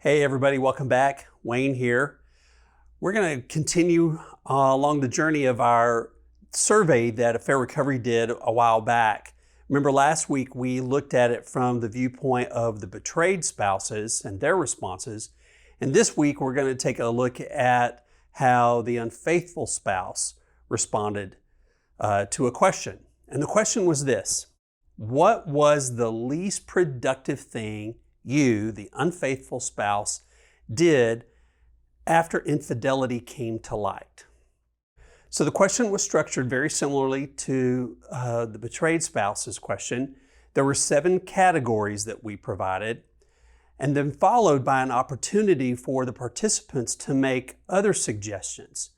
Hey everybody, welcome back. Wayne here. We're going to continue along the journey of our survey that Affair Recovery did a while back. Remember last week we looked at it from the viewpoint of the betrayed spouses and their responses. And this week we're going to take a look at how the unfaithful spouse responded to a question. And the question was this: what was the least productive thing you, the unfaithful spouse, did after infidelity came to light? So the question was structured very similarly to the betrayed spouse's question. There were 7 categories that we provided, and then followed by an opportunity for the participants to make other suggestions.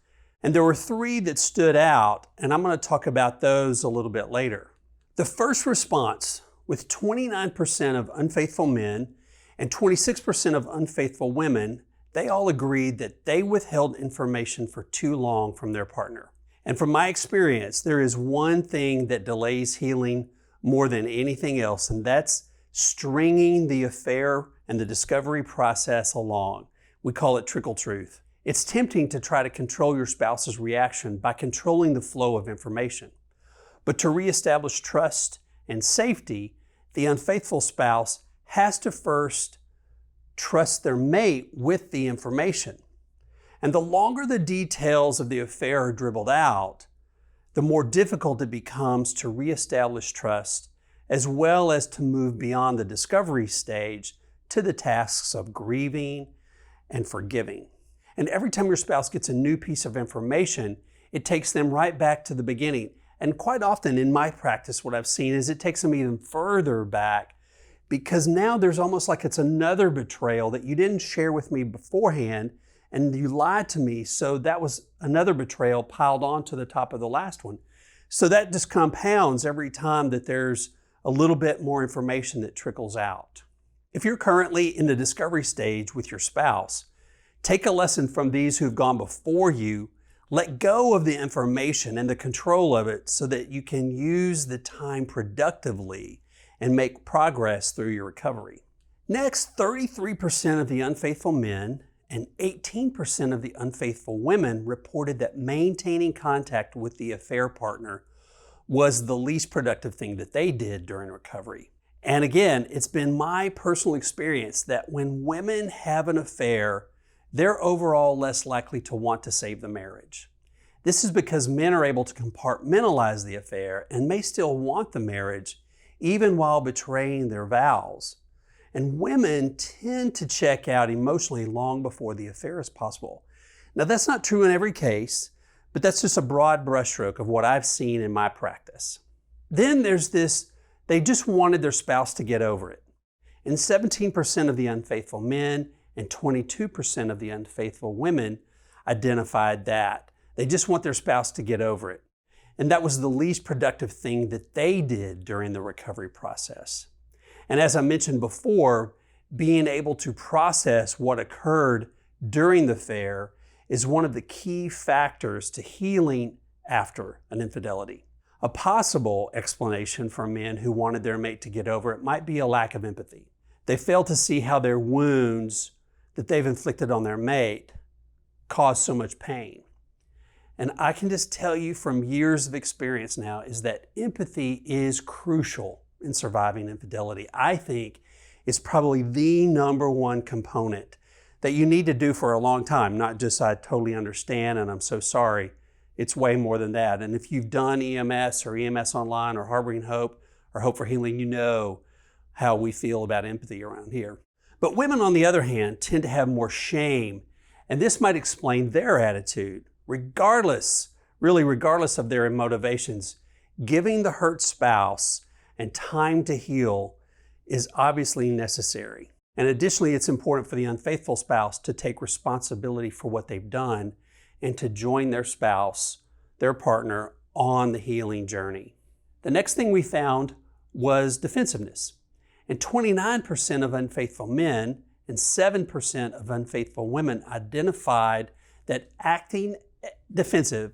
And there were 3 that stood out, and I'm going to talk about those a little bit later. The first response, with 29% of unfaithful men and 26% of unfaithful women, they all agreed that they withheld information for too long from their partner. And from my experience, there is one thing that delays healing more than anything else, and that's stringing the affair and the discovery process along. We call it Trickle Truth. It's tempting to try to control your spouse's reaction by controlling the flow of information. But to reestablish trust and safety, the unfaithful spouse has to first trust their mate with the information. And the longer the details of the affair are dribbled out, the more difficult it becomes to reestablish trust, as well as to move beyond the discovery stage to the tasks of grieving and forgiving. And every time your spouse gets a new piece of information, it takes them right back to the beginning. And quite often in my practice, what I've seen is it takes them even further back, because now there's almost like it's another betrayal that you didn't share with me beforehand and you lied to me. So that was another betrayal piled on to the top of the last one. So that just compounds every time that there's a little bit more information that trickles out. If you're currently in the discovery stage with your spouse, take a lesson from these who've gone before you. Let go of the information and the control of it so that you can use the time productively and make progress through your recovery. Next, 33% of the unfaithful men and 18% of the unfaithful women reported that maintaining contact with the affair partner was the least productive thing that they did during recovery. And again, it's been my personal experience that when women have an affair, they're overall less likely to want to save the marriage. This is because men are able to compartmentalize the affair and may still want the marriage even while betraying their vows. And women tend to check out emotionally long before the affair is possible. Now that's not true in every case, but that's just a broad brushstroke of what I've seen in my practice. Then there's this, they just wanted their spouse to get over it. And 17% of the unfaithful men and 22% of the unfaithful women identified that. They just want their spouse to get over it. And that was the least productive thing that they did during the recovery process. And as I mentioned before, being able to process what occurred during the affair is one of the key factors to healing after an infidelity. A possible explanation for men who wanted their mate to get over it might be a lack of empathy. They fail to see how their wounds that they've inflicted on their mate cause so much pain. And I can just tell you from years of experience now is that empathy is crucial in surviving infidelity. I think it's probably the number one component that you need to do for a long time, not just I totally understand and I'm so sorry. It's way more than that. And if you've done EMS or EMS Online or Harboring Hope or Hope for Healing, you know how we feel about empathy around here. But women, on the other hand, tend to have more shame, and this might explain their attitude. Regardless of their motivations, giving the hurt spouse and time to heal is obviously necessary. And additionally, it's important for the unfaithful spouse to take responsibility for what they've done and to join their spouse, their partner, on the healing journey. The next thing we found was defensiveness. And 29% of unfaithful men and 7% of unfaithful women identified that acting defensive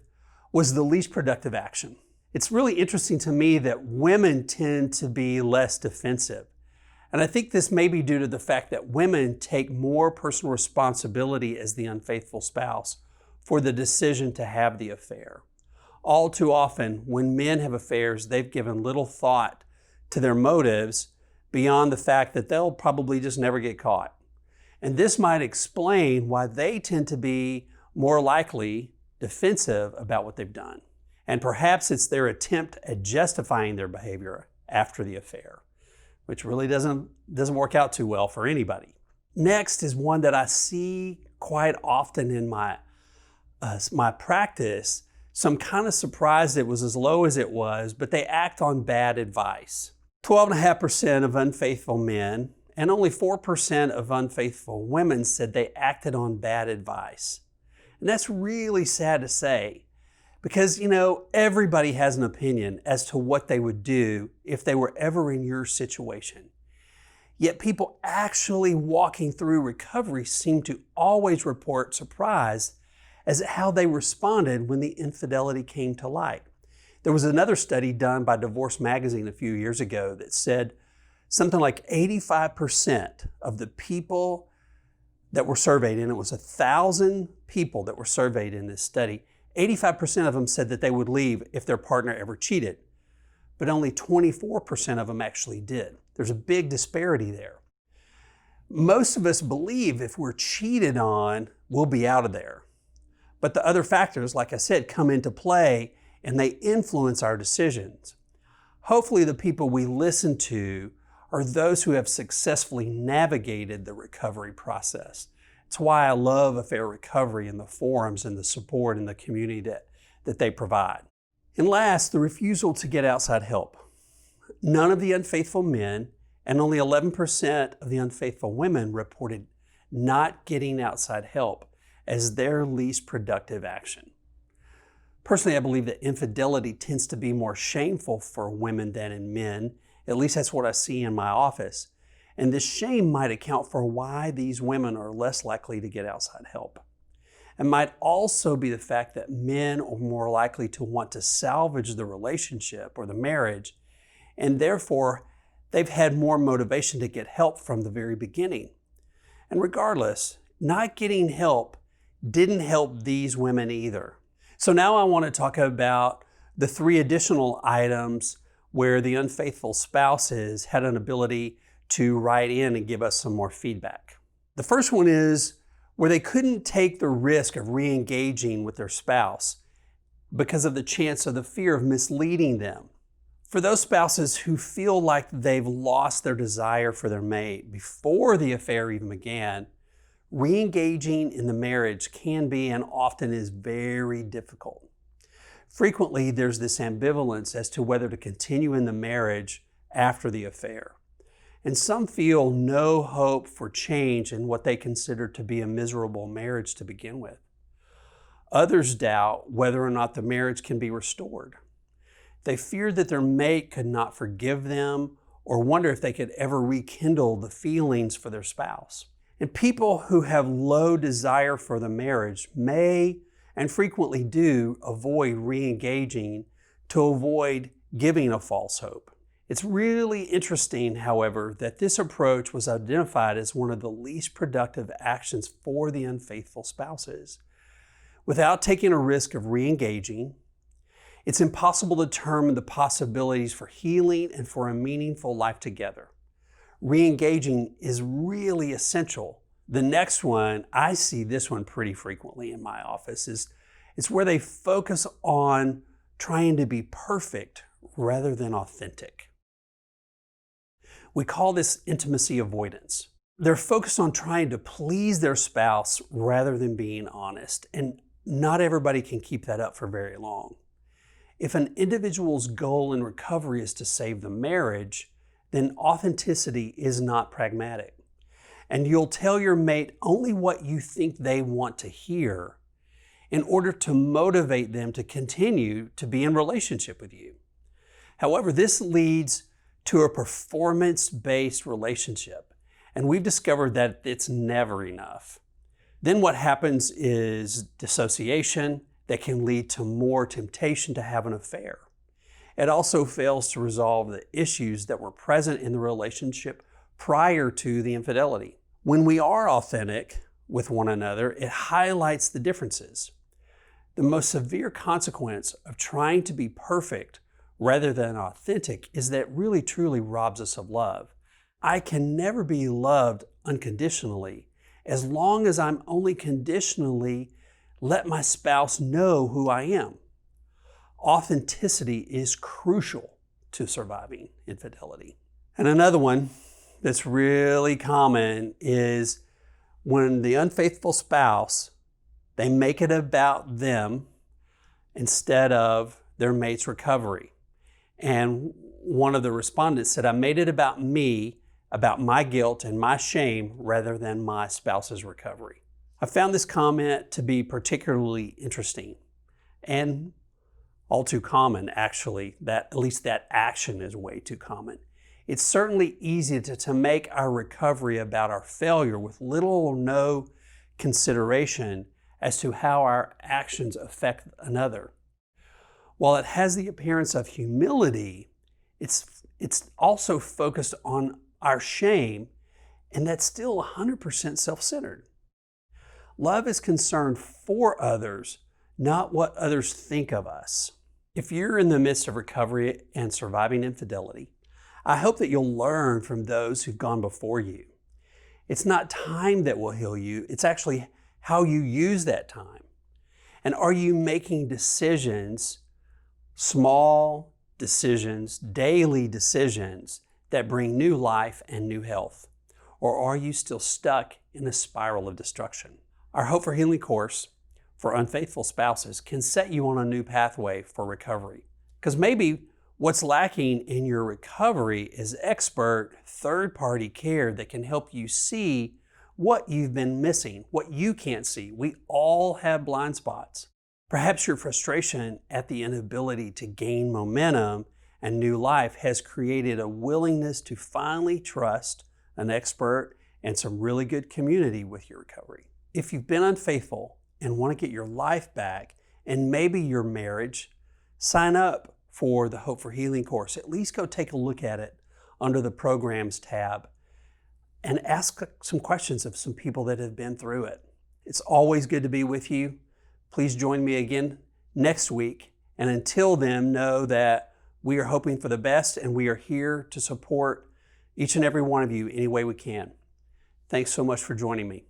was the least productive action. It's really interesting to me that women tend to be less defensive. And I think this may be due to the fact that women take more personal responsibility as the unfaithful spouse for the decision to have the affair. All too often, when men have affairs, they've given little thought to their motives beyond the fact that they'll probably just never get caught. And this might explain why they tend to be more likely defensive about what they've done. And perhaps it's their attempt at justifying their behavior after the affair, which really doesn't work out too well for anybody. Next is one that I see quite often in my practice. So I'm kind of surprised it was as low as it was, but they act on bad advice. 12.5% of unfaithful men and only 4% of unfaithful women said they acted on bad advice. And that's really sad to say because, everybody has an opinion as to what they would do if they were ever in your situation. Yet people actually walking through recovery seem to always report surprise as to how they responded when the infidelity came to light. There was another study done by Divorce Magazine a few years ago that said something like 85% of the people that were surveyed, and it was 1,000 people that were surveyed in this study, 85% of them said that they would leave if their partner ever cheated, but only 24% of them actually did. There's a big disparity there. Most of us believe if we're cheated on, we'll be out of there. But the other factors, like I said, come into play and they influence our decisions. Hopefully the people we listen to are those who have successfully navigated the recovery process. It's why I love Affair Recovery and the forums and the support and the community that they provide. And last, the refusal to get outside help. None of the unfaithful men and only 11% of the unfaithful women reported not getting outside help as their least productive action. Personally, I believe that infidelity tends to be more shameful for women than in men. At least that's what I see in my office. And this shame might account for why these women are less likely to get outside help. It might also be the fact that men are more likely to want to salvage the relationship or the marriage, and therefore they've had more motivation to get help from the very beginning. And regardless, not getting help didn't help these women either. So now I want to talk about the 3 additional items where the unfaithful spouses had an ability to write in and give us some more feedback. The first one is where they couldn't take the risk of re-engaging with their spouse because of the chance of the fear of misleading them. For those spouses who feel like they've lost their desire for their mate before the affair even began, re-engaging in the marriage can be and often is very difficult. Frequently, there's this ambivalence as to whether to continue in the marriage after the affair. And some feel no hope for change in what they consider to be a miserable marriage to begin with. Others doubt whether or not the marriage can be restored. They fear that their mate could not forgive them or wonder if they could ever rekindle the feelings for their spouse. And people who have low desire for the marriage may and frequently do avoid re-engaging to avoid giving a false hope. It's really interesting, however, that this approach was identified as one of the least productive actions for the unfaithful spouses. Without taking a risk of re-engaging, it's impossible to determine the possibilities for healing and for a meaningful life together. Re-engaging is really essential. The next one, I see this one pretty frequently in my office, it's where they focus on trying to be perfect rather than authentic. We call this intimacy avoidance. They're focused on trying to please their spouse rather than being honest, and not everybody can keep that up for very long. If an individual's goal in recovery is to save the marriage, then authenticity is not pragmatic. And you'll tell your mate only what you think they want to hear in order to motivate them to continue to be in relationship with you. However, this leads to a performance-based relationship, and we've discovered that it's never enough. Then what happens is dissociation that can lead to more temptation to have an affair. It also fails to resolve the issues that were present in the relationship prior to the infidelity. When we are authentic with one another, it highlights the differences. The most severe consequence of trying to be perfect rather than authentic is that really truly robs us of love. I can never be loved unconditionally as long as I'm only conditionally let my spouse know who I am. Authenticity is crucial to surviving infidelity. And another one that's really common is when the unfaithful spouse, they make it about them instead of their mate's recovery. And one of the respondents said, I made it about me, about my guilt and my shame rather than my spouse's recovery. I found this comment to be particularly interesting and all too common, actually, that at least that action is way too common. It's certainly easy to make our recovery about our failure with little or no consideration as to how our actions affect another. While it has the appearance of humility, it's also focused on our shame, and that's still 100% self-centered. Love is concerned for others, not what others think of us. If you're in the midst of recovery and surviving infidelity, I hope that you'll learn from those who've gone before you. It's not time that will heal you, it's actually how you use that time. And are you making decisions, small decisions, daily decisions that bring new life and new health? Or are you still stuck in a spiral of destruction? Our Hope for Healing course for unfaithful spouses can set you on a new pathway for recovery. Because maybe what's lacking in your recovery is expert third-party care that can help you see what you've been missing, what you can't see. We all have blind spots. Perhaps your frustration at the inability to gain momentum and new life has created a willingness to finally trust an expert and some really good community with your recovery. If you've been unfaithful and want to get your life back and maybe your marriage, sign up for the Hope for Healing course. At least go take a look at it under the Programs tab and ask some questions of some people that have been through it. It's always good to be with you. Please join me again next week. And until then, know that we are hoping for the best and we are here to support each and every one of you any way we can. Thanks so much for joining me.